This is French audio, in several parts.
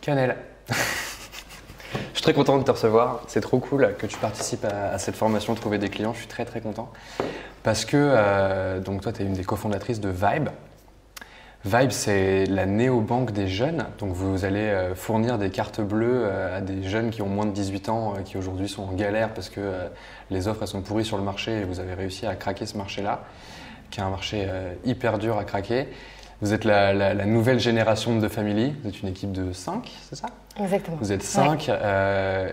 Cannelle. Je suis très content de te recevoir. C'est trop cool que tu participes à cette formation Trouver des clients. Je suis très content. Parce que donc toi, tu es une des cofondatrices de Vibe. Vibe, c'est la néobanque des jeunes. Donc vous allez fournir des cartes bleues à des jeunes qui ont moins de 18 ans, qui aujourd'hui sont en galère parce que les offres elles sont pourries sur le marché et vous avez réussi à craquer ce marché-là, qui est un marché hyper dur à craquer. Vous êtes la nouvelle génération de The Family. Vous êtes une équipe de 5, c'est ça? Exactement. Vous êtes 5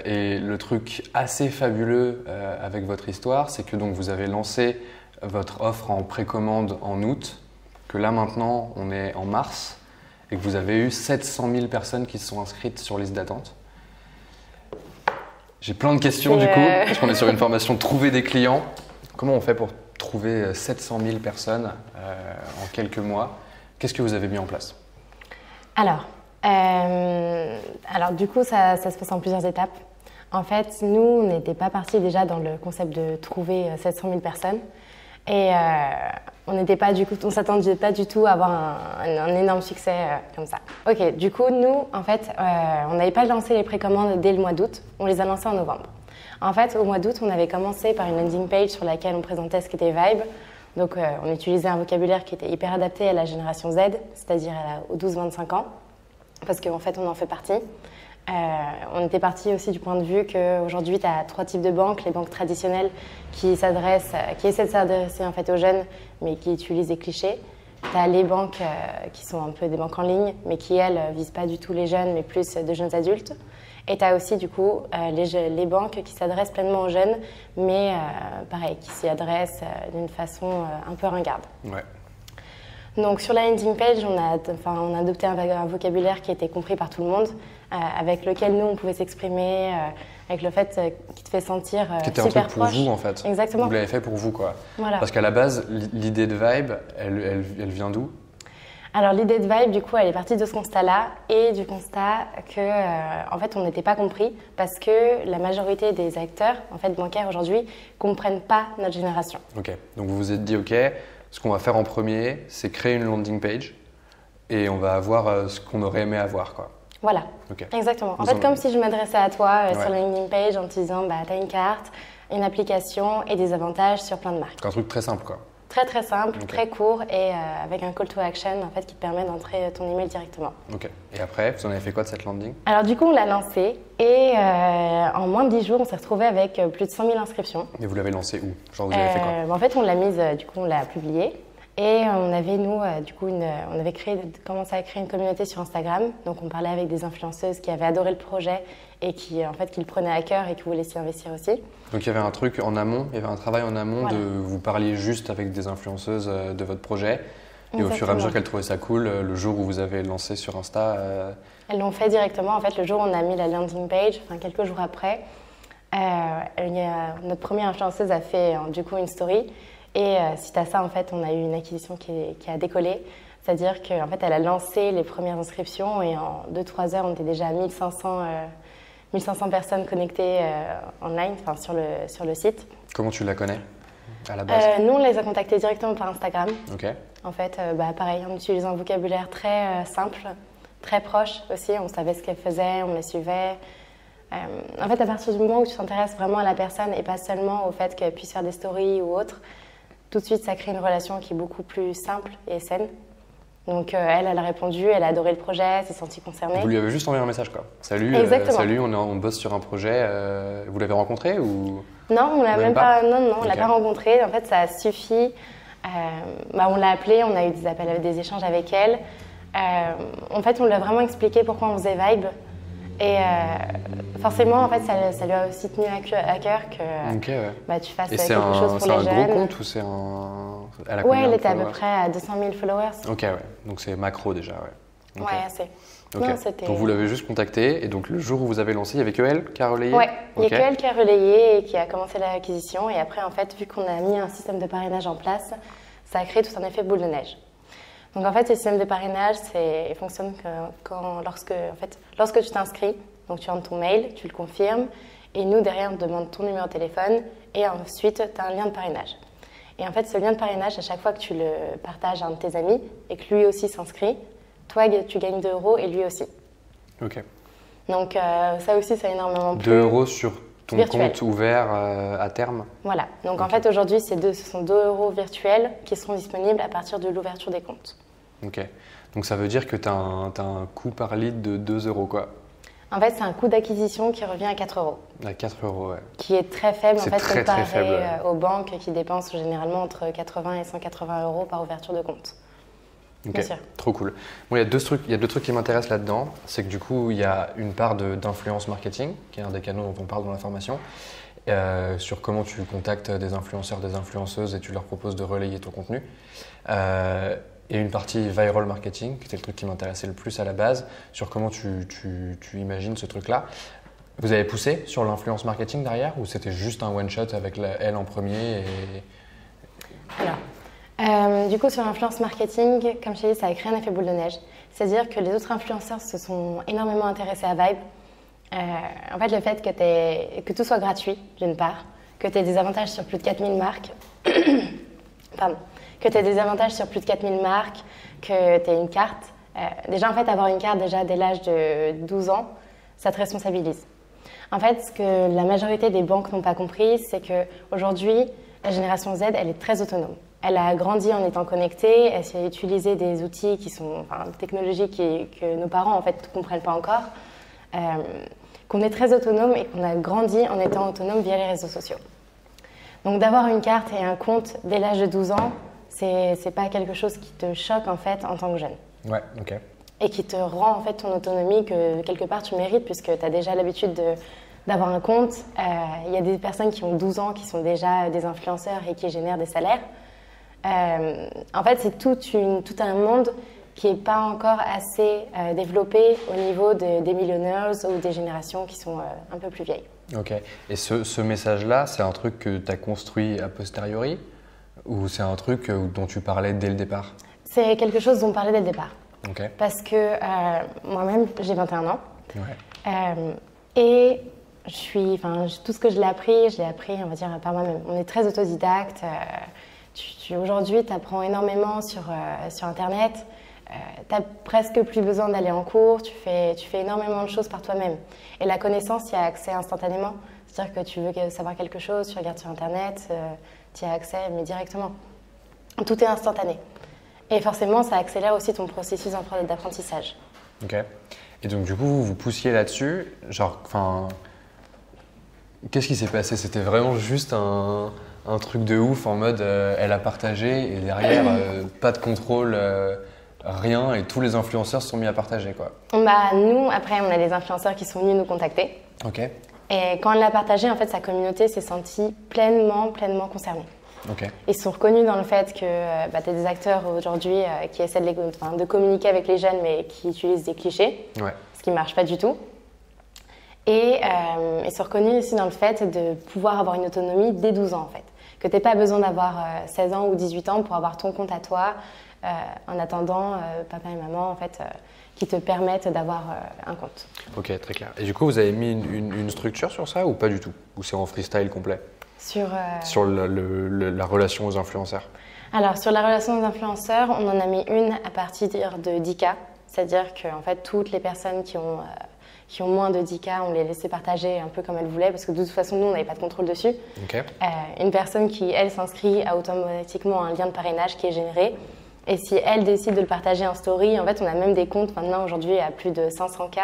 et le truc assez fabuleux avec votre histoire, c'est que donc vous avez lancé votre offre en précommande en août, que là maintenant on est en mars et que vous avez eu 700 000 personnes qui se sont inscrites sur liste d'attente. J'ai plein de questions du coup, parce qu'on est sur une formation Trouver des clients. Comment on fait pour trouver 700 000 personnes en quelques mois? Qu'est-ce que vous avez mis en place? Alors du coup, ça se passe en plusieurs étapes. En fait, nous, on n'était pas partis déjà dans le concept de trouver 700 000 personnes. Et on ne s'attendait pas du tout à avoir un énorme succès comme ça. Ok, du coup, nous, en fait, on n'avait pas lancé les précommandes dès le mois d'août. On les a lancées en novembre. En fait, au mois d'août, on avait commencé par une landing page sur laquelle on présentait ce qu'était Vibe. Donc, on utilisait un vocabulaire qui était hyper adapté à la génération Z, c'est-à-dire aux 12-25 ans, parce qu'en fait, on en fait partie. On était parti aussi du point de vue qu'aujourd'hui, tu as 3 types de banques. Les banques traditionnelles qui essaient de s'adresser en fait aux jeunes, mais qui utilisent des clichés. Tu as les banques qui sont un peu des banques en ligne, mais qui, elles, visent pas du tout les jeunes, mais plus de jeunes adultes. Et tu as aussi, du coup, les banques qui s'adressent pleinement aux jeunes, mais pareil, qui s'y adressent d'une façon un peu ringarde. Ouais. Donc, sur la landing page, on a adopté un vocabulaire qui était compris par tout le monde, avec lequel nous, on pouvait s'exprimer, avec le fait qui te fait sentir qui était super un truc pour proche. vous, en fait. Exactement. Vous l'avez fait pour vous, quoi. Voilà. Parce qu'à la base, l'idée de Vibe, elle vient d'où? Alors l'idée de Vibe, du coup, elle est partie de ce constat-là et du constat que, en fait, on n'était pas compris parce que la majorité des acteurs, en fait, bancaires aujourd'hui, comprennent pas notre génération. Ok. Donc vous vous êtes dit, ok, ce qu'on va faire en premier, c'est créer une landing page et on va avoir ce qu'on aurait aimé avoir, quoi. Voilà. Okay. Exactement. En fait, comme si je m'adressais à toi sur la landing page en te disant, tu as une carte, une application et des avantages sur plein de marques. Un truc très simple, quoi. Très simple, très court et avec un call to action en fait, qui te permet d'entrer ton email directement. Ok. Et après, vous en avez fait quoi de cette landing? Alors du coup, on l'a lancé et en moins de 10 jours, on s'est retrouvé avec plus de 100 000 inscriptions. Et vous l'avez lancé où? Genre, vous avez fait quoi? En fait, on l'a mise, du coup, on l'a publiée. Et on avait, nous, du coup, on avait commencé à créer une communauté sur Instagram. Donc, on parlait avec des influenceuses qui avaient adoré le projet et qui le prenaient à cœur et qui voulaient s'y investir aussi. Donc, il y avait un truc en amont, il y avait un travail en amont de vous parliez juste avec des influenceuses de votre projet. Et au fur et à mesure qu'elles trouvaient ça cool, le jour où vous avez lancé sur Insta… Elles l'ont fait directement. En fait, le jour où on a mis la landing page, quelques jours après, notre première influenceuse a fait du coup une story. Et suite à ça, en fait, on a eu une acquisition qui a décollé. C'est-à-dire qu'en fait, elle a lancé les premières inscriptions et en 2-3 heures, on était déjà à 1500 personnes connectées online, sur le site. Comment tu la connais à la base? Nous, on les a contactées directement par Instagram. Ok. En fait, pareil, en utilisant un vocabulaire très simple, très proche aussi. On savait ce qu'elle faisait, on les suivait. En fait, à partir du moment où tu t'intéresses vraiment à la personne et pas seulement au fait qu'elle puisse faire des stories ou autre, tout de suite, ça crée une relation qui est beaucoup plus simple et saine. Donc, elle a répondu, elle a adoré le projet, elle s'est sentie concernée. Vous lui avez juste envoyé un message, quoi. Salut, salut, on bosse sur un projet. Vous l'avez rencontré ou… Non, on l'a même pas. Non, on l'a pas rencontré. En fait, ça a suffi. On l'a appelée, on a eu des échanges avec elle. En fait, on lui a vraiment expliqué pourquoi on faisait Vibe. Et forcément, en fait, ça lui a aussi tenu à cœur que tu fasses quelque chose pour les jeunes. C'est un gros compte ou c'est un… Ouais, elle était à peu près à 200 000 followers. Ok, ouais. Donc c'est macro déjà, ouais. Okay. Ouais, assez. Okay. Non, donc vous l'avez juste contactée et donc le jour où vous avez lancé, il n'y avait que elle qui a relayé? Ouais, il n'y a que elle qui a relayé et qui a commencé l'acquisition. Et après, en fait, vu qu'on a mis un système de parrainage en place, ça a créé tout un effet boule de neige. Donc en fait, ce système de parrainage, il fonctionne lorsque tu t'inscris, donc tu rentres ton mail, tu le confirmes, et nous, derrière, on te demande ton numéro de téléphone, et ensuite, tu as un lien de parrainage. Et en fait, ce lien de parrainage, à chaque fois que tu le partages à un de tes amis, et que lui aussi s'inscrit, toi, tu gagnes 2 € et lui aussi. Ok. Donc ça aussi, ça a énormément plu. 2 euros sur ton Virtuel. compte ouvert à terme? Voilà. Donc en Ok. fait, aujourd'hui, ce sont 2 euros virtuels qui seront disponibles à partir de l'ouverture des comptes. Ok. Donc ça veut dire que tu as un coût par litre de 2 euros, quoi. En fait, c'est un coût d'acquisition qui revient à 4 euros, À 4 euros, ouais. qui est très faible en C'est fait très, comparé très faible, ouais. aux banques qui dépensent généralement entre 80 et 180 euros par ouverture de compte. Ok, Bien sûr. trop cool. Bon, il y a deux trucs qui m'intéressent là-dedans. C'est que du coup, il y a une part d'influence marketing, qui est un des canaux dont on parle dans la formation, sur comment tu contactes des influenceurs, des influenceuses et tu leur proposes de relayer ton contenu. Et une partie viral marketing, qui était le truc qui m'intéressait le plus à la base, sur comment tu imagines ce truc-là. Vous avez poussé sur l'influence marketing derrière ou c'était juste un one-shot avec elle en premier Alors, du coup, sur l'influence marketing, comme je t'ai dit, ça a créé un effet boule de neige. C'est-à-dire que les autres influenceurs se sont énormément intéressés à Vibe. En fait, le fait que tout soit gratuit, d'une part, que tu aies des avantages sur plus de 4000 marques, pardon, que tu aies des avantages sur plus de 4000 marques, que tu aies une carte. Déjà, en fait, avoir une carte déjà dès l'âge de 12 ans, ça te responsabilise. En fait, ce que la majorité des banques n'ont pas compris, c'est qu'aujourd'hui, la génération Z, elle est très autonome. Elle a grandi en étant connectée, elle sait utiliser des outils qui sont, des technologies que nos parents en fait ne comprennent pas encore. Qu'on est très autonome et qu'on a grandi en étant autonome via les réseaux sociaux. Donc d'avoir une carte et un compte dès l'âge de 12 ans, c'est pas quelque chose qui te choque en fait en tant que jeune. Ouais, ok. Et qui te rend en fait ton autonomie que quelque part tu mérites puisque tu as déjà l'habitude d'avoir un compte. Il y a des personnes qui ont 12 ans qui sont déjà des influenceurs et qui génèrent des salaires. En fait, c'est tout un monde qui n'est pas encore assez développé au niveau des millionnaires ou des générations qui sont un peu plus vieilles. Ok. Et ce message-là, c'est un truc que tu as construit a posteriori ou c'est un truc dont tu parlais dès le départ? C'est quelque chose dont on parlait dès le départ. Ok. Parce que moi-même, j'ai 21 ans. Ouais. Et tout ce que je l'ai appris, on va dire, par moi-même. On est très autodidacte. Aujourd'hui, tu apprends énormément sur Internet. Tu n'as presque plus besoin d'aller en cours. Tu fais énormément de choses par toi-même. Et la connaissance, tu y as accès instantanément. C'est-à-dire que tu veux savoir quelque chose, tu regardes sur Internet, tu y as accès, mais directement. Tout est instantané. Et forcément, ça accélère aussi ton processus d'apprentissage. Ok. Et donc, du coup, vous poussiez là-dessus. Qu'est-ce qui s'est passé? C'était vraiment juste un truc de ouf en mode elle a partagé et derrière, pas de contrôle, rien, et tous les influenceurs se sont mis à partager, quoi. Nous, après, on a des influenceurs qui sont venus nous contacter. Ok. Et quand elle l'a partagé, en fait, sa communauté s'est sentie pleinement concernée. Ok. Ils se sont reconnus dans le fait que tu as des acteurs aujourd'hui qui essaient de communiquer avec les jeunes mais qui utilisent des clichés, Ouais. ce qui ne marche pas du tout. Et ils se sont reconnus aussi dans le fait de pouvoir avoir une autonomie dès 12 ans en fait. Que tu n'aies pas besoin d'avoir 16 ans ou 18 ans pour avoir ton compte à toi en attendant papa et maman en fait, qui te permettent d'avoir un compte. Ok, très clair. Et du coup, vous avez mis une structure sur ça ou pas du tout? Ou c'est en freestyle complet? Sur la relation aux influenceurs? Alors, sur la relation aux influenceurs, on en a mis une à partir de 10K. C'est-à-dire que en fait, toutes les personnes qui ont moins de 10K, on les laissait partager un peu comme elles voulaient, parce que de toute façon, nous, on n'avait pas de contrôle dessus. Ok. Une personne qui, elle, s'inscrit a automatiquement un lien de parrainage qui est généré. Et si elle décide de le partager en story, en fait, on a même des comptes maintenant, aujourd'hui, à plus de 500K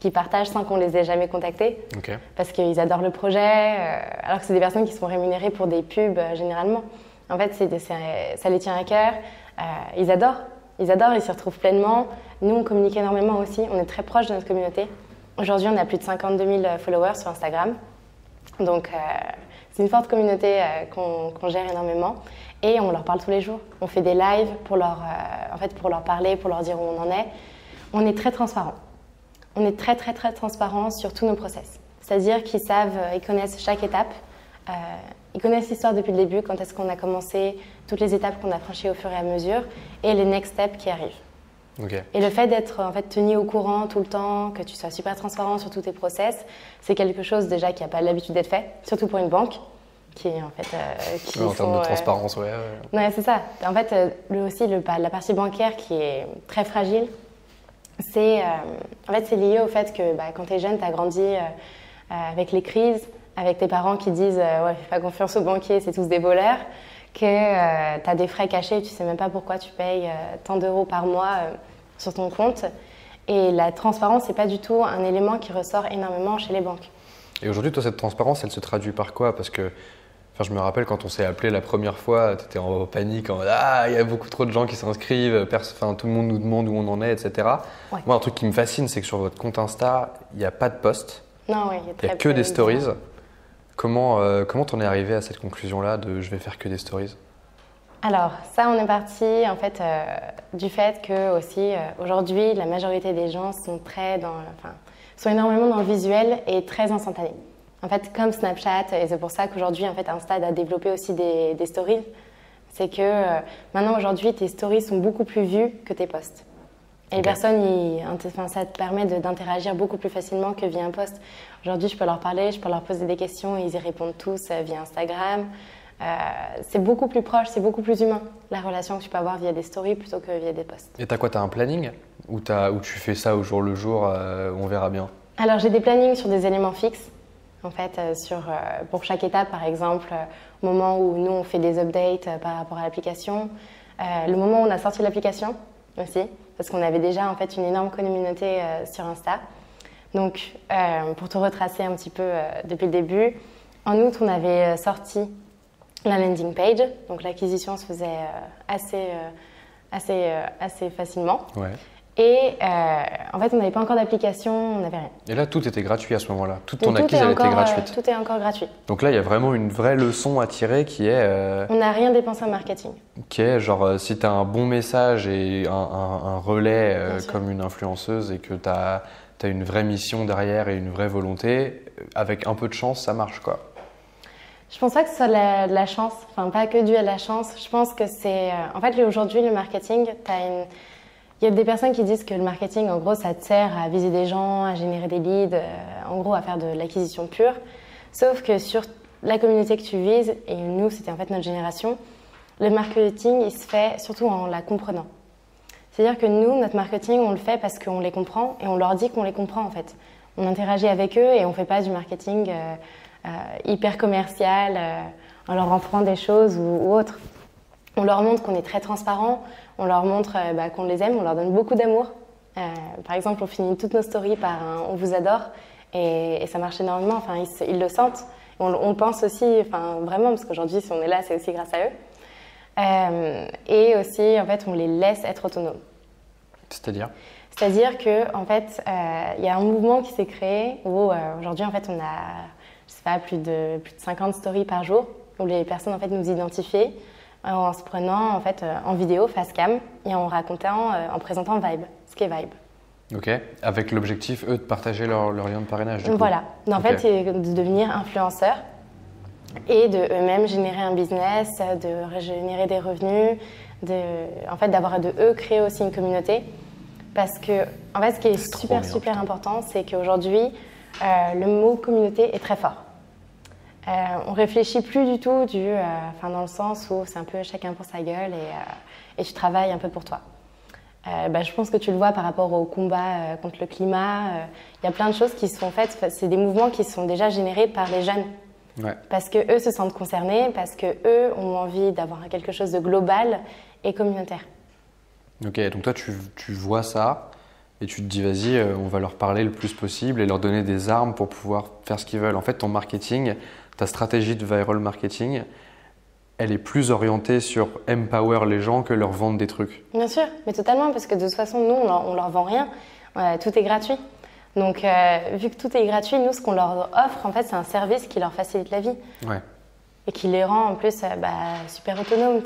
qui partagent sans qu'on les ait jamais contactés. Ok. Parce qu'ils adorent le projet, alors que c'est des personnes qui sont rémunérées pour des pubs généralement. En fait, ça les tient à cœur. Ils adorent, ils s'y retrouvent pleinement. Nous, on communique énormément aussi, on est très proche de notre communauté. Aujourd'hui, on a plus de 52 000 followers sur Instagram. Donc, c'est une forte communauté qu'on gère énormément. Et on leur parle tous les jours. On fait des lives pour leur parler, pour leur dire où on en est. On est très transparent. On est très transparent sur tous nos process. C'est-à-dire qu'ils connaissent chaque étape. Ils connaissent l'histoire depuis le début, quand est-ce qu'on a commencé, toutes les étapes qu'on a franchies au fur et à mesure et les next steps qui arrivent. Ok. Et le fait d'être en fait, tenu au courant tout le temps, que tu sois super transparent sur tous tes process, c'est quelque chose déjà qui n'a pas l'habitude d'être fait, surtout pour une banque. Qui en fait, En termes de transparence, ouais. Ouais, c'est ça. En fait, la partie bancaire qui est très fragile. En fait, c'est lié au fait que quand tu es jeune, tu as grandi avec les crises, avec tes parents qui disent ouais, fais pas confiance aux banquiers, c'est tous des voleurs, que tu as des frais cachés et tu sais même pas pourquoi tu payes tant d'euros par mois sur ton compte. Et la transparence, c'est pas du tout un élément qui ressort énormément chez les banques. Et aujourd'hui, toi, cette transparence, elle se traduit par quoi? Parce que je me rappelle quand on s'est appelé la première fois, tu étais en panique, en mode ah, il y a beaucoup trop de gens qui s'inscrivent, tout le monde nous demande où on en est, etc. Ouais. Moi, un truc qui me fascine, c'est que sur votre compte Insta, il n'y a pas de post. Non, oui, il n'y a que des stories. Comment t'en es arrivé à cette conclusion-là de je vais faire que des stories? Alors, ça, on est parti en fait du fait que aussi aujourd'hui, la majorité des gens sont sont énormément dans le visuel et très instantanés. En fait, comme Snapchat, et c'est pour ça qu'aujourd'hui, en fait, Insta a développé aussi des stories. C'est que maintenant, aujourd'hui, tes stories sont beaucoup plus vues que tes posts. Et les personnes, ça te permet d'interagir beaucoup plus facilement que via un post. Aujourd'hui, je peux leur parler, je peux leur poser des questions, et ils y répondent tous via Instagram. C'est beaucoup plus proche, c'est beaucoup plus humain, la relation que tu peux avoir via des stories plutôt que via des posts. Et t'as quoi? T'as un planning ou tu fais ça au jour le jour, on verra bien? Alors, j'ai des plannings sur des éléments fixes. En fait, pour chaque étape, par exemple, au moment où nous, on fait des updates par rapport à l'application, le moment où on a sorti l'application aussi, parce qu'on avait déjà en fait une énorme communauté sur Insta. Donc, pour te retracer un petit peu depuis le début, en août, on avait sorti la landing page, donc l'acquisition se faisait assez facilement. Ouais. Et en fait, on n'avait pas encore d'application, on n'avait rien. Et là, tout était gratuit à ce moment-là. Toute ton acquise, elle était gratuite. Tout est encore gratuit. Donc là, il y a vraiment une vraie leçon à tirer qui est… On n'a rien dépensé en marketing. Qui est genre, si tu as un bon message et un relais comme une influenceuse et que tu as une vraie mission derrière et une vraie volonté, avec un peu de chance, ça marche quoi. Je pense pas que ce soit de la chance, enfin pas que dû à la chance. Je pense que c'est… En fait, aujourd'hui, le marketing, il y a des personnes qui disent que le marketing, en gros, ça te sert à viser des gens, à générer des leads, en gros, à faire de l'acquisition pure. Sauf que sur la communauté que tu vises, et nous, c'était en fait notre génération, le marketing, il se fait surtout en la comprenant. C'est-à-dire que nous, notre marketing, on le fait parce qu'on les comprend et on leur dit qu'on les comprend, en fait. On interagit avec eux et on fait pas du marketing hyper commercial en leur offrant des choses ou autre. On leur montre qu'on est très transparent, on leur montre qu'on les aime, on leur donne beaucoup d'amour. Par exemple, on finit toutes nos stories par un « on vous adore » et ça marche énormément, enfin, ils le sentent. On pense aussi, enfin, vraiment, parce qu'aujourd'hui, si on est là, c'est aussi grâce à eux. Et aussi, en fait, on les laisse être autonomes. C'est-à-dire ? C'est-à-dire qu'en fait, il y a un mouvement qui s'est créé où aujourd'hui, en fait, on a, je sais pas, plus de 50 stories par jour où les personnes, en fait, nous identifient en se prenant en fait en vidéo face cam et en racontant, en présentant Vibe, ce qu'est Vibe. Ok, avec l'objectif eux de partager leur lien de parrainage. Du coup. Voilà, en fait c'est de devenir influenceur et de eux-mêmes générer un business, de générer des revenus, en fait d'avoir de eux créer aussi une communauté. Parce que en fait ce qui est super important, c'est qu'aujourd'hui le mot communauté est très fort. On réfléchit plus du tout dans le sens où c'est un peu chacun pour sa gueule et tu travailles un peu pour toi. Je pense que tu le vois par rapport au combat contre le climat. Il y a plein de choses qui sont faites. C'est des mouvements qui sont déjà générés par les jeunes. Ouais. Parce qu'eux se sentent concernés, parce qu'eux ont envie d'avoir quelque chose de global et communautaire. Ok, donc toi tu vois ça et tu te dis vas-y, on va leur parler le plus possible et leur donner des armes pour pouvoir faire ce qu'ils veulent. En fait, ton marketing, ta stratégie de viral marketing, elle est plus orientée sur empower les gens que leur vendre des trucs. Bien sûr, mais totalement, parce que de toute façon, nous, on leur vend rien. Tout est gratuit. Donc, vu que tout est gratuit, nous, ce qu'on leur offre, en fait, c'est un service qui leur facilite la vie. Ouais. Et qui les rend, en plus, super autonomes.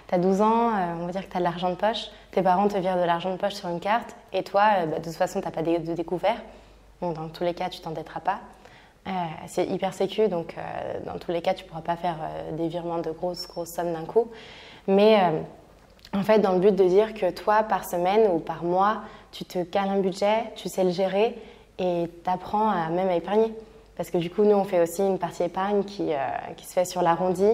T'as 12 ans, on va dire que t'as de l'argent de poche. Tes parents te virent de l'argent de poche sur une carte. Et toi, de toute façon, t'as pas de découvert. Bon, dans tous les cas, tu t'endetteras pas. C'est hyper sécu, donc dans tous les cas, tu ne pourras pas faire des virements de grosses sommes d'un coup. Mais en fait, dans le but de dire que toi, par semaine ou par mois, tu te cales un budget, tu sais le gérer et tu apprends même à épargner. Parce que du coup, nous, on fait aussi une partie épargne qui se fait sur l'arrondi,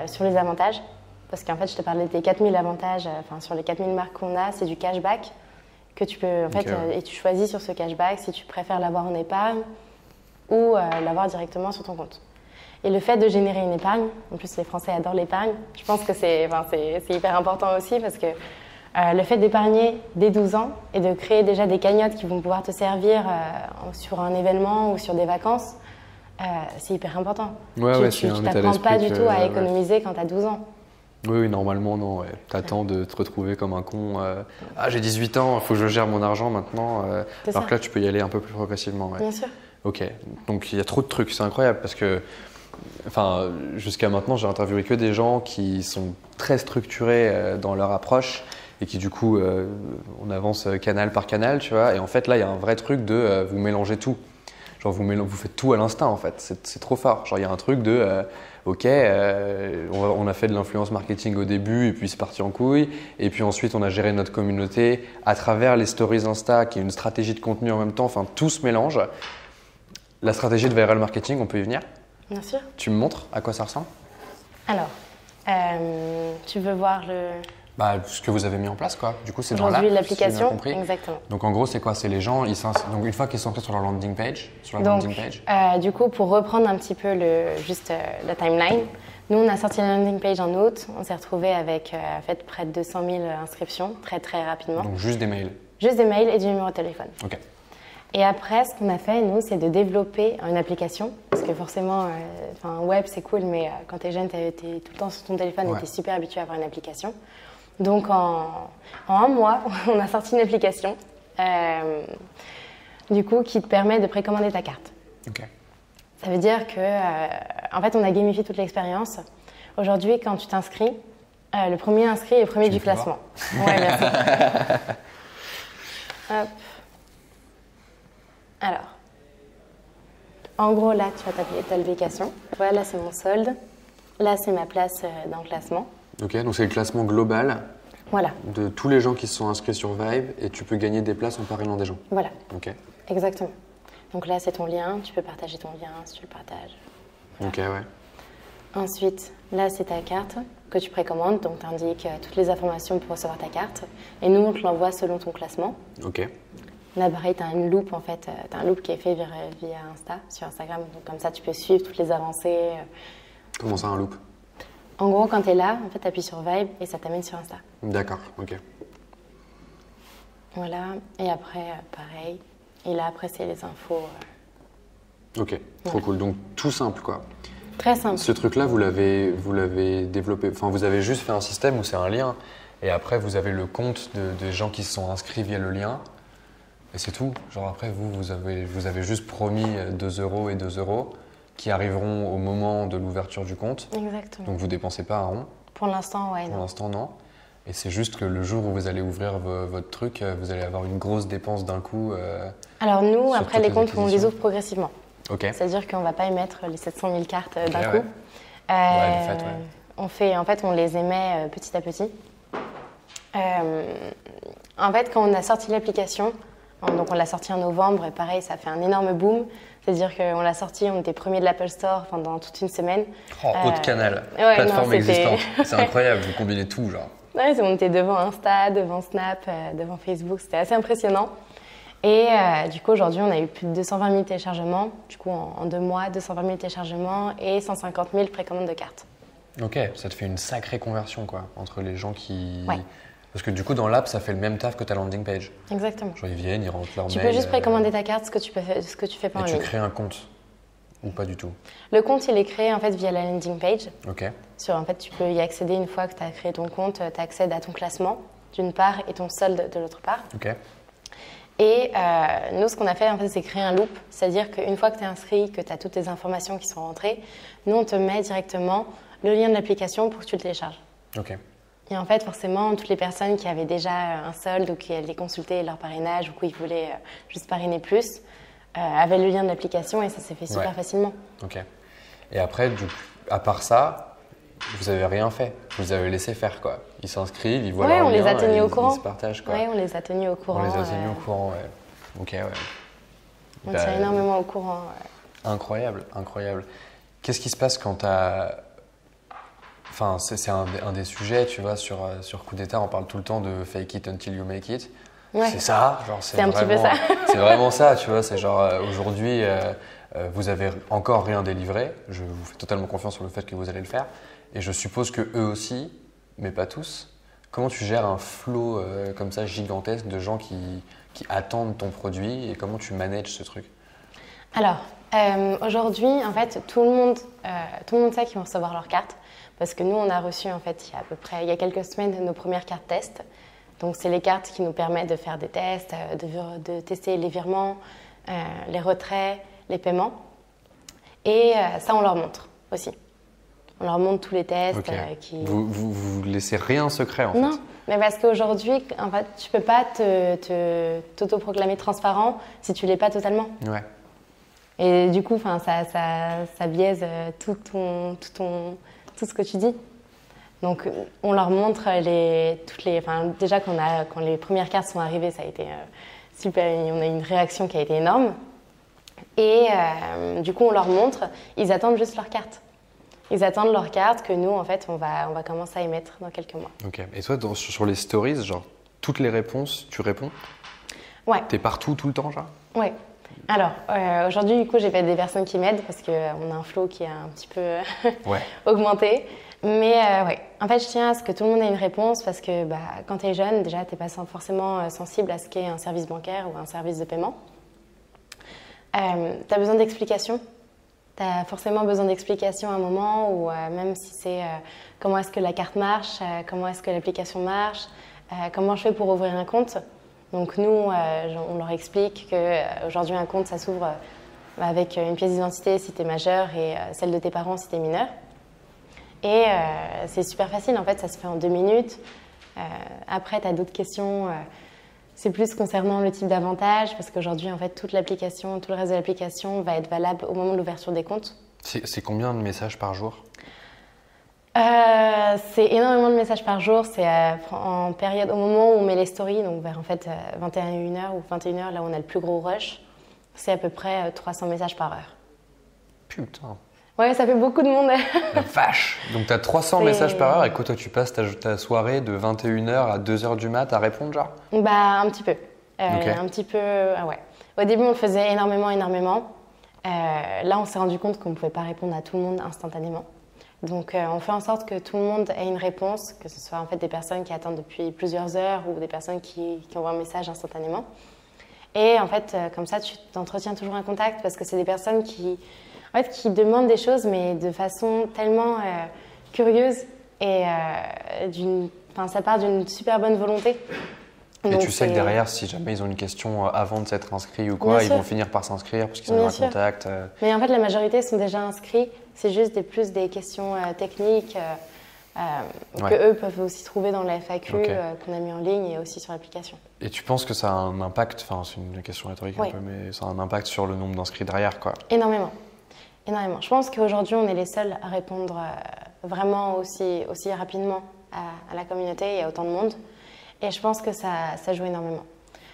sur les avantages. Parce qu'en fait, je te parlais des 4000 avantages, sur les 4000 marques qu'on a, c'est du cashback. que tu peux, en fait, ouais. et tu choisis sur ce cashback si tu préfères l'avoir en épargne ou l'avoir directement sur ton compte. Et le fait de générer une épargne, en plus les Français adorent l'épargne, je pense que c'est hyper important aussi parce que le fait d'épargner dès 12 ans et de créer déjà des cagnottes qui vont pouvoir te servir sur un événement ou sur des vacances, c'est hyper important. Tu t'apprends pas du tout à économiser quand tu as 12 ans. Oui, normalement, non. Ouais. T'attends de te retrouver comme un con. Ah, j'ai 18 ans, il faut que je gère mon argent maintenant. Alors que là, tu peux y aller un peu plus progressivement. Ouais. Bien sûr. Ok, donc il y a trop de trucs, c'est incroyable parce que jusqu'à maintenant, j'ai interviewé que des gens qui sont très structurés dans leur approche et qui du coup, on avance canal par canal, tu vois. Et en fait, là, il y a un vrai truc de vous mélangez tout. Genre, vous faites tout à l'instinct, en fait. C'est trop fort. Genre, il y a un truc de ok, on a fait de l'influence marketing au début et puis c'est parti en couille. Et puis ensuite, on a géré notre communauté à travers les stories Insta, qui est une stratégie de contenu en même temps. Enfin, tout se mélange. La stratégie de viral marketing, on peut y venir? Bien sûr. Tu me montres à quoi ça ressemble? Alors, tu veux voir ce que vous avez mis en place, quoi. Du coup, c'est dans l'app. Aujourd'hui, l'application. Si j'ai bien compris. Exactement. Donc, en gros, c'est quoi? C'est les gens, donc une fois qu'ils sont inscrits sur leur landing page, du coup, pour reprendre un petit peu la timeline, nous, on a sorti la landing page en août. On s'est retrouvé avec près de 200 000 inscriptions très, très rapidement. Donc, juste des mails? Juste des mails et du numéro de téléphone. Ok. Et après, ce qu'on a fait, nous, c'est de développer une application. Parce que forcément, web, c'est cool, mais quand tu es jeune, tu es tout le temps sur ton téléphone et tu es super habitué à avoir une application. Donc, en un mois, on a sorti une application du coup, qui te permet de précommander ta carte. Ok. Ça veut dire que, en fait, on a gamifié toute l'expérience. Aujourd'hui, quand tu t'inscris, le premier inscrit est le premier du classement. Ouais, merci. Hop. Alors, en gros, là, tu vas taper ta application. Voilà, là, c'est mon solde. Là, c'est ma place dans le classement. Ok, donc c'est le classement global de tous les gens qui se sont inscrits sur Vibe et tu peux gagner des places en parrainant des gens. Voilà. Ok. Exactement. Donc là, c'est ton lien. Tu peux partager ton lien si tu le partages. Voilà. Ok, ouais. Ensuite, là, c'est ta carte que tu précommandes. Donc, tu indiques toutes les informations pour recevoir ta carte. Et nous, on te l'envoie selon ton classement. Ok. Là, pareil, tu as une loupe, en fait. Tu as un loop qui est fait via Insta, sur Instagram. Donc, comme ça, tu peux suivre toutes les avancées. Comment ça, un loop? En gros, quand tu es là, en fait, tu appuies sur Vibe et ça t'amène sur Insta. D'accord, ok. Voilà. Et après, pareil. Et là, après, c'est les infos. Ok, trop cool. Donc, tout simple, quoi. Très simple. Ce truc-là, vous l'avez développé. Enfin, vous avez juste fait un système où c'est un lien. Et après, vous avez le compte de gens qui se sont inscrits via le lien. Et c'est tout. Genre après, vous avez juste promis 2 € et 2 € qui arriveront au moment de l'ouverture du compte. Exactement. Donc vous dépensez pas un rond. Pour l'instant, ouais. Pour l'instant, non. Et c'est juste que le jour où vous allez ouvrir votre truc, vous allez avoir une grosse dépense d'un coup. Alors nous, après les comptes, on les ouvre progressivement. Ok. C'est-à-dire qu'on ne va pas émettre les 700 000 cartes d'un coup. Ouais. De fait, ouais. On les émet petit à petit. En fait, quand on a sorti l'application, donc on l'a sorti en novembre et pareil, ça a fait un énorme boom. C'est-à-dire qu'on l'a sorti, on était premier de l'Apple Store pendant toute une semaine. Haute canal, ouais, plateforme existante. C'est incroyable, vous combinez tout, genre. Ouais, on était devant Insta, devant Snap, devant Facebook, c'était assez impressionnant. Et du coup, aujourd'hui, on a eu plus de 220 000 téléchargements. Du coup, en 2 mois, 220 000 téléchargements et 150 000 précommandes de cartes. Ok, ça te fait une sacrée conversion, quoi, entre les gens qui... Ouais. Parce que du coup, dans l'app, ça fait le même taf que ta landing page. Exactement. Genre, ils viennent, ils rentrent leur mail. Tu peux juste précommander ta carte, ce que tu fais pas en ligne. Et tu crées un compte ou pas du tout? Le compte, il est créé en fait via la landing page. Ok. En fait, tu peux y accéder une fois que tu as créé ton compte. Tu accèdes à ton classement d'une part et ton solde de l'autre part. Ok. Et nous, ce qu'on a fait, en fait, c'est créer un loop. C'est-à-dire qu'une fois que tu es inscrit, que tu as toutes tes informations qui sont rentrées, nous, on te met directement le lien de l'application pour que tu le télécharges. Ok. Et en fait, forcément, toutes les personnes qui avaient déjà un solde ou qui allaient consulter leur parrainage ou qui voulaient juste parrainer plus, avaient le lien de l'application et ça s'est fait super facilement. Ok. Et après, à part ça, vous avez rien fait. Vous avez laissé faire, quoi. Ils s'inscrivent, ils voient leur lien, on les a tenus au courant. Ils se partagent, quoi. Oui, on les a tenus au courant. On les a tenus au courant, ouais. Ok, ouais. On tient énormément au courant. Ouais. Incroyable, incroyable. Qu'est-ce qui se passe quand tu as... Enfin, c'est un des sujets, tu vois, sur Coup d'État, on parle tout le temps de fake it until you make it. Ouais. C'est ça, genre C'est un petit peu ça. C'est vraiment ça, tu vois. C'est genre aujourd'hui, vous avez encore rien délivré. Je vous fais totalement confiance sur le fait que vous allez le faire. Et je suppose que eux aussi, mais pas tous. Comment tu gères un flot comme ça gigantesque de gens qui attendent ton produit et comment tu manages ce truc? Alors, aujourd'hui, en fait, tout le monde sait qu'ils vont recevoir leur carte parce que nous, on a reçu, en fait, il y a quelques semaines, nos premières cartes test. Donc, c'est les cartes qui nous permettent de faire des tests, de tester les virements, les retraits, les paiements. Et ça, on leur montre aussi. On leur montre tous les tests. Okay. Vous laissez rien secret, en fait? Non, mais parce qu'aujourd'hui, en fait, tu peux pas t'autoproclamer transparent si tu l'es pas totalement. Ouais. Et du coup, ça biaise tout ce que tu dis. Donc, on leur montre déjà quand les premières cartes sont arrivées, ça a été super. On a eu une réaction qui a été énorme. Et du coup, on leur montre. Ils attendent juste leur carte. Ils attendent leur carte que nous, en fait, on va commencer à émettre dans quelques mois. Ok. Et toi, sur les stories, genre toutes les réponses, tu réponds? Ouais. T'es partout tout le temps, genre? Ouais. Alors, aujourd'hui, du coup, j'ai pas des personnes qui m'aident parce qu'on a un flow qui a un petit peu augmenté. Mais ouais, en fait, je tiens à ce que tout le monde ait une réponse parce que quand tu es jeune, déjà, tu n'es pas forcément sensible à ce qu'est un service bancaire ou un service de paiement. Tu as besoin d'explications. Tu as forcément besoin d'explications à un moment ou même si c'est comment est-ce que la carte marche, comment est-ce que l'application marche, comment je fais pour ouvrir un compte. Donc nous, on leur explique qu'aujourd'hui, un compte, ça s'ouvre avec une pièce d'identité si tu es majeur et celle de tes parents si tu es mineur. Et c'est super facile, en fait, ça se fait en 2 minutes. Après, tu as d'autres questions. C'est plus concernant le type d'avantage, parce qu'aujourd'hui, en fait, tout le reste de l'application va être valable au moment de l'ouverture des comptes. C'est combien de messages par jour? C'est énormément de messages par jour. C'est en période, au moment où on met les stories, donc vers en fait 21h ou 21h, là où on a le plus gros rush, c'est à peu près 300 messages par heure. Putain. Ouais, ça fait beaucoup de monde. La vache! Donc tu as 300 messages par heure et quoi, toi tu passes ta soirée de 21h à 2h du mat à répondre, genre? Un petit peu. Okay. Un petit peu, ouais. Au début, on le faisait énormément. Là, on s'est rendu compte qu'on ne pouvait pas répondre à tout le monde instantanément. Donc, on fait en sorte que tout le monde ait une réponse, que ce soit en fait des personnes qui attendent depuis plusieurs heures ou des personnes qui envoient un message instantanément. Et en fait, comme ça, tu t'entretiens toujours un contact parce que c'est des personnes qui demandent des choses, mais de façon tellement curieuse et ça part d'une super bonne volonté. Et donc, tu sais que derrière, si jamais ils ont une question avant de s'être inscrits ou quoi, ils vont finir par s'inscrire parce qu'ils ont un contact. Mais en fait, la majorité sont déjà inscrits. C'est juste plus des questions techniques que eux peuvent aussi trouver dans la FAQ qu'on a mis en ligne et aussi sur l'application. Et tu penses que ça a un impact, enfin c'est une question rhétorique un peu, mais ça a un impact sur le nombre d'inscrits derrière, quoi? Énormément. Je pense qu'aujourd'hui, on est les seuls à répondre vraiment aussi rapidement à la communauté et à autant de monde. Et je pense que ça joue énormément.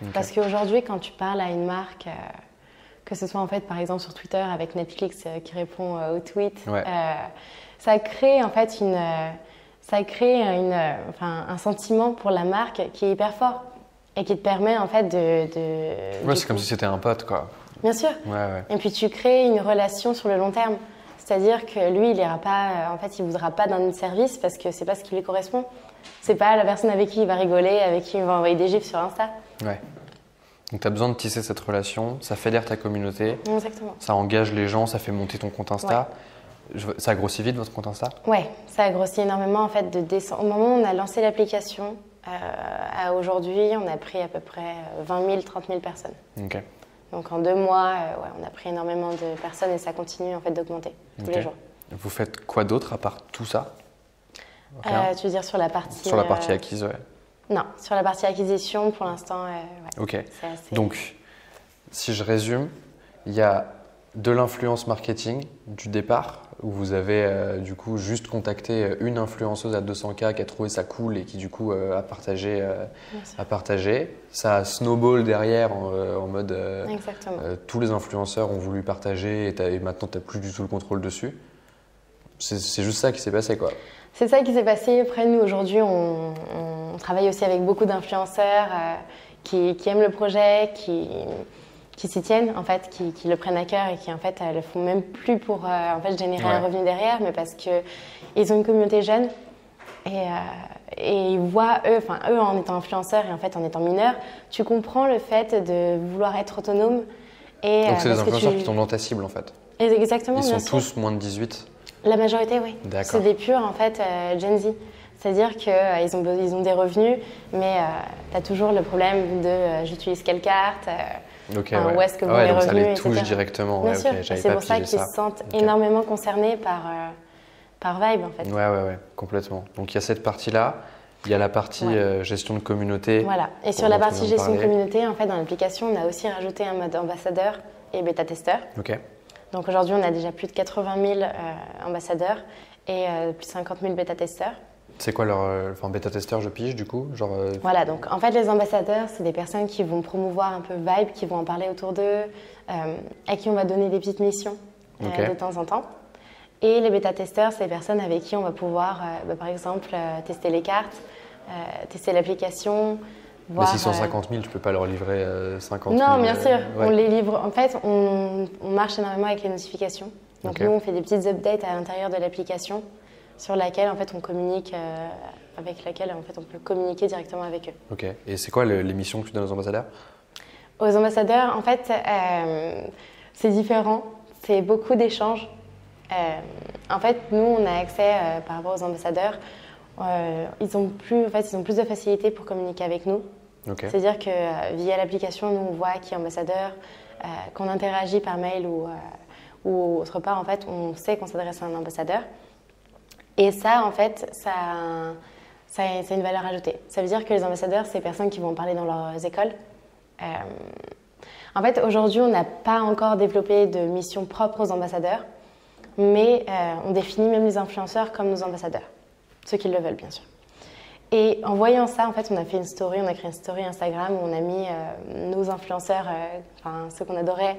Okay. Parce qu'aujourd'hui, quand tu parles à une marque, que ce soit en fait par exemple sur Twitter avec Netflix qui répond aux tweets, ça crée en fait un sentiment pour la marque qui est hyper fort et qui te permet en fait de c'est comme si c'était un pote, quoi. Bien sûr. Ouais. Et puis tu crées une relation sur le long terme. C'est-à-dire que lui, il ira pas, il voudra pas d'un service parce que c'est pas ce qui lui correspond. C'est pas la personne avec qui il va rigoler, avec qui il va envoyer des gifs sur Insta. Ouais. Donc tu as besoin de tisser cette relation, ça fédère ta communauté. Exactement. Ça engage les gens, ça fait monter ton compte Insta. Ouais. Ça a grossi vite votre compte Insta? Ouais, ça a grossi énormément en fait au moment où on a lancé l'application à aujourd'hui, on a pris à peu près 20 000, 30 000 personnes. Ok. Donc en 2 mois, on a pris énormément de personnes et ça continue en fait d'augmenter tous les jours. Vous faites quoi d'autre à part tout ça? Tu veux dire sur la partie… Sur la partie acquise, ouais. Non, sur la partie acquisition, pour l'instant, Ok. Assez... Donc, si je résume, il y a de l'influence marketing du départ, où vous avez du coup juste contacté une influenceuse à 200K qui a trouvé ça cool et qui du coup a partagé. Ça a snowball derrière en mode tous les influenceurs ont voulu partager et maintenant tu n'as plus du tout le contrôle dessus. C'est juste ça qui s'est passé, quoi. C'est ça qui s'est passé. Après, nous, aujourd'hui, on travaille aussi avec beaucoup d'influenceurs qui aiment le projet, qui s'y tiennent, en fait, qui le prennent à cœur et qui, en fait, le font même plus pour en fait, générer un revenu derrière, mais parce qu'ils ont une communauté jeune et ils voient, eux, en étant influenceurs et en fait, en étant mineurs, tu comprends le fait de vouloir être autonome. Donc, c'est des influenceurs qui tombent dans ta cible, en fait. Exactement, Ils sont tous moins de 18 ? La majorité, oui. C'est des purs, en fait, Gen Z. C'est-à-dire qu'ils ont des revenus, mais tu as toujours le problème de j'utilise quelle carte, où est-ce que vous les donc revenus, ça les etc. touche directement. Bien sûr, c'est pour ça qu'ils se sentent énormément concernés par Vibe, en fait. Ouais, complètement. Donc il y a cette partie-là, il y a la partie gestion de communauté. Voilà, et sur la partie gestion de communauté, en fait, dans l'application, on a aussi rajouté un mode ambassadeur et bêta-testeur. Donc aujourd'hui, on a déjà plus de 80 000 ambassadeurs et plus de 50 000 bêta-testeurs. C'est quoi leur bêta-testeur, je pige du coup Voilà, donc en fait les ambassadeurs, c'est des personnes qui vont promouvoir un peu Vibe, qui vont en parler autour d'eux, à qui on va donner des petites missions de temps en temps. Et les bêta-testeurs, c'est des personnes avec qui on va pouvoir, par exemple, tester les cartes, tester l'application. Mais 650 000, tu peux pas leur livrer 50 000 Non, bien sûr, on les livre. En fait, on marche énormément avec les notifications. Donc nous, on fait des petites updates à l'intérieur de l'application sur laquelle en fait on communique, avec laquelle en fait on peut communiquer directement avec eux. Ok. Et c'est quoi les missions que tu donnes aux ambassadeurs ? Aux ambassadeurs, en fait, c'est différent. C'est beaucoup d'échanges. En fait, nous, on a accès par rapport aux ambassadeurs. Ils ont plus de facilité pour communiquer avec nous. C'est-à-dire que via l'application, nous on voit qui est ambassadeur, qu'on interagit par mail ou autre part. En fait, on sait qu'on s'adresse à un ambassadeur. Et ça, en fait, c'est une valeur ajoutée. Ça veut dire que les ambassadeurs, c'est des personnes qui vont en parler dans leurs écoles. En fait, aujourd'hui, on n'a pas encore développé de mission propre aux ambassadeurs, mais on définit même les influenceurs comme nos ambassadeurs, ceux qui le veulent, bien sûr. Et en voyant ça, en fait, on a créé une story Instagram où on a mis nos influenceurs, ceux qu'on adorait,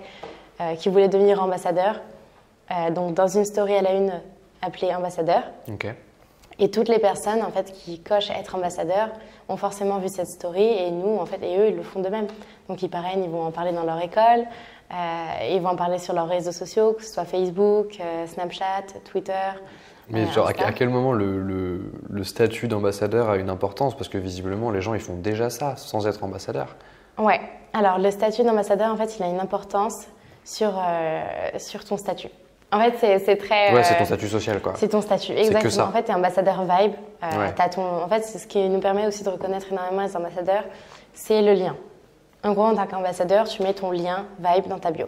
qui voulaient devenir ambassadeurs. Donc, dans une story à la une, appelé ambassadeur. Et toutes les personnes en fait qui cochent être ambassadeur ont forcément vu cette story et nous en fait et eux ils le font de même. Donc ils parrainent, ils vont en parler dans leur école, ils vont en parler sur leurs réseaux sociaux, que ce soit Facebook, Snapchat, Twitter. Mais genre à quel moment le statut d'ambassadeur a une importance, parce que visiblement les gens ils font déjà ça sans être ambassadeur. Ouais. Alors le statut d'ambassadeur en fait il a une importance sur ton statut. En fait, c'est très... Ouais, c'est ton statut social, quoi. C'est ton statut, exactement. Que ça. En fait, tu es ambassadeur Vibe. En fait, c'est ce qui nous permet aussi de reconnaître énormément les ambassadeurs, c'est le lien. En gros, en tant qu'ambassadeur, tu mets ton lien Vibe dans ta bio.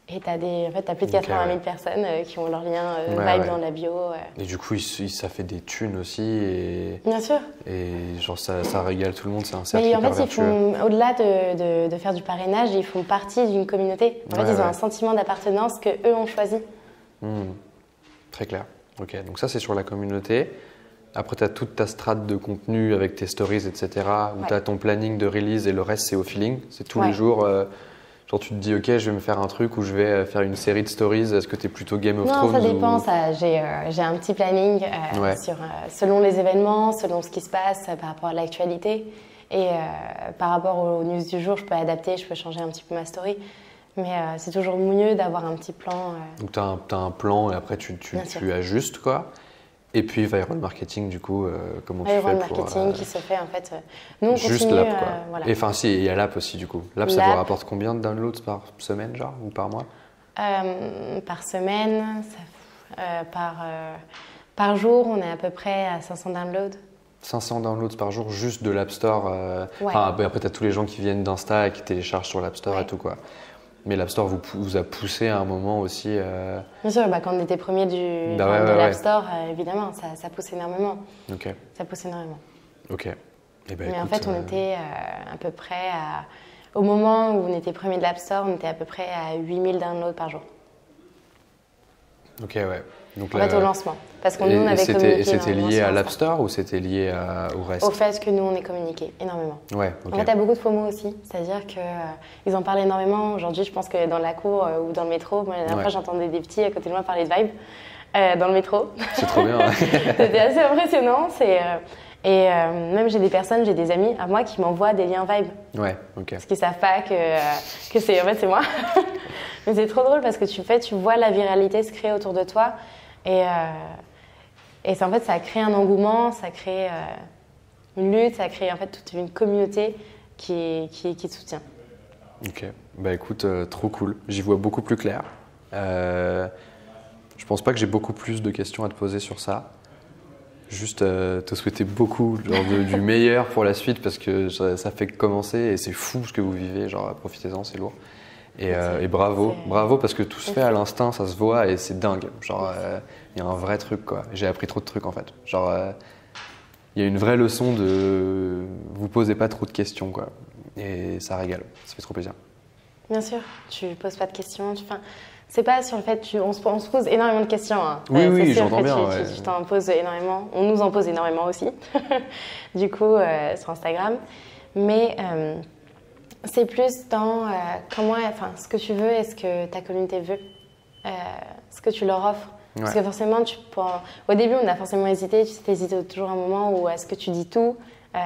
Et tu as plus de 80 000 personnes qui ont leur lien Vibe dans la bio. Et du coup, ça fait des thunes aussi. Et... Bien sûr. Et genre, ça régale tout le monde, c'est un cercle hyper vertueux. Au-delà de faire du parrainage, ils font partie d'une communauté. En fait, ils ont un sentiment d'appartenance qu'eux ont choisi. Très clair. Ok, donc ça, c'est sur la communauté. Après, tu as toute ta strate de contenu avec tes stories, etc. Où tu as ton planning de release et le reste, c'est au feeling. C'est tous les jours... Genre tu te dis ok je vais me faire un truc ou je vais faire une série de stories, est-ce que tu es plutôt Game of Thrones? Non, ça dépend, j'ai un petit planning selon les événements, selon ce qui se passe par rapport à l'actualité et par rapport aux news du jour, je peux adapter, je peux changer un petit peu ma story, mais c'est toujours mieux d'avoir un petit plan. Donc tu as un plan et après tu ajustes quoi. Et puis viral marketing du coup, comment tu fais pour… Viral marketing qui se fait en fait… nous on juste continue… l'app quoi. Voilà. Et enfin si, il y a l'app aussi du coup. L'app ça vous rapporte combien de downloads par semaine genre ou par mois? Par semaine, par jour on est à peu près à 500 downloads. 500 downloads par jour juste de l'App Store. Après tu as tous les gens qui viennent d'Insta et qui téléchargent sur l'App Store et tout quoi. Mais l'App Store vous a poussé à un moment aussi… Bien sûr, quand on était premier de l'App Store, évidemment, ça pousse énormément. Ça pousse énormément. Ok. Mais en fait, on était à peu près au moment où on était premier de l'App Store, on était à peu près à 8000 downloads par jour. Ok, ouais. Donc en fait, au lancement. Parce que nous, on avait communiqué. Et c'était lié à l'App Store ou c'était lié au reste? Au fait que nous, on est communiqué énormément. Ouais, ok. En fait, il y a beaucoup de FOMO aussi. C'est-à-dire qu'ils en parlent énormément. Aujourd'hui, je pense que dans la cour ou dans le métro, moi, la dernière fois, j'entendais des petits à côté de moi parler de Vibe dans le métro. C'est trop bien. C'était assez impressionnant. Et même j'ai des amis à moi qui m'envoient des liens Vibe. Ouais, ok. Parce qu'ils savent pas que c'est en fait c'est moi. Mais c'est trop drôle parce que tu vois la viralité se créer autour de toi et en fait ça crée un engouement, ça crée une lutte, ça crée en fait toute une communauté qui te soutient. Ok, bah écoute, trop cool. J'y vois beaucoup plus clair. Je pense pas que j'ai beaucoup plus de questions à te poser sur ça. Juste te souhaiter beaucoup du meilleur pour la suite parce que ça fait que commencer et c'est fou ce que vous vivez, genre profitez-en, c'est lourd. Et bravo, bravo parce que tout se fait à l'instinct, ça se voit et c'est dingue. Genre, il y a un vrai truc quoi. J'ai appris trop de trucs en fait. Genre, il y a une vraie leçon de vous posez pas trop de questions quoi. Et ça régale, ça fait trop plaisir. Bien sûr, tu poses pas de questions. C'est pas sur le fait, on se pose énormément de questions. Hein. Oui, j'entends bien. Tu t'en poses énormément. On nous en pose énormément aussi, du coup, sur Instagram. Mais c'est plus dans ce que tu veux et ce que ta communauté veut, ce que tu leur offres. Ouais. Parce que forcément, au début, on a forcément hésité. Tu hésites toujours un moment où est-ce que tu dis tout,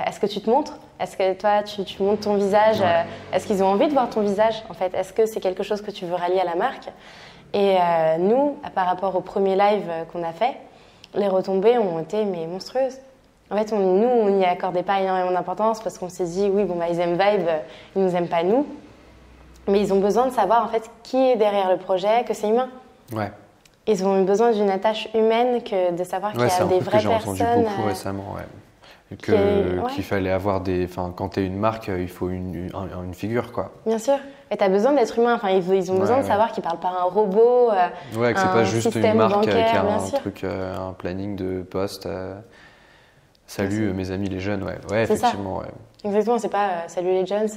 est-ce que tu te montres, est-ce que toi, tu montres ton visage, ouais. Est-ce qu'ils ont envie de voir ton visage en fait? Est-ce que c'est quelque chose que tu veux rallier à la marque? Et nous, par rapport au premier live qu'on a fait, les retombées ont été monstrueuses. En fait, on n'y accordait pas énormément d'importance parce qu'on s'est dit, oui, bon, ils aiment Vibe, ils nous aiment pas nous. Mais ils ont besoin de savoir en fait qui est derrière le projet, que c'est humain. Ouais. Ils ont eu besoin d'une attache humaine que de savoir qu'il y a des vraies personnes. C'est un truc que j'ai entendu beaucoup récemment, ouais. Qu'il fallait avoir quand t'es une marque, il faut une figure, quoi. Bien sûr. Et t'as besoin d'être humain. Enfin, ils ont besoin de savoir qu'ils parlent pas à un robot. Ouais, que c'est pas juste une marque bancaire, qui a un truc, un planning de poste. Salut mes amis les jeunes, ouais. Ouais, effectivement, ouais. Exactement, c'est pas salut les jeunes,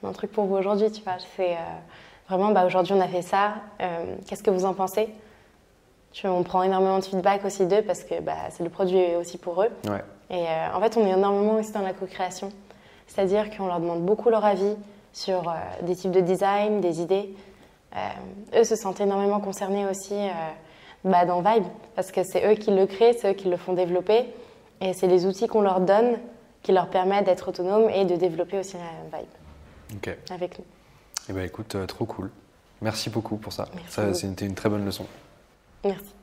on a un truc pour vous aujourd'hui, tu vois. C'est vraiment, aujourd'hui on a fait ça. Qu'est-ce que vous en pensez? On prend énormément de feedback aussi d'eux parce que c'est le produit aussi pour eux. Ouais. Et en fait, on est énormément aussi dans la co-création. C'est-à-dire qu'on leur demande beaucoup leur avis sur des types de design, des idées. Eux se sentent énormément concernés aussi dans Vibe parce que c'est eux qui le créent, c'est eux qui le font développer. Et c'est les outils qu'on leur donne qui leur permettent d'être autonomes et de développer aussi la Vibe avec nous. Eh bien, écoute, trop cool. Merci beaucoup pour ça. C'était une très bonne leçon. Merci.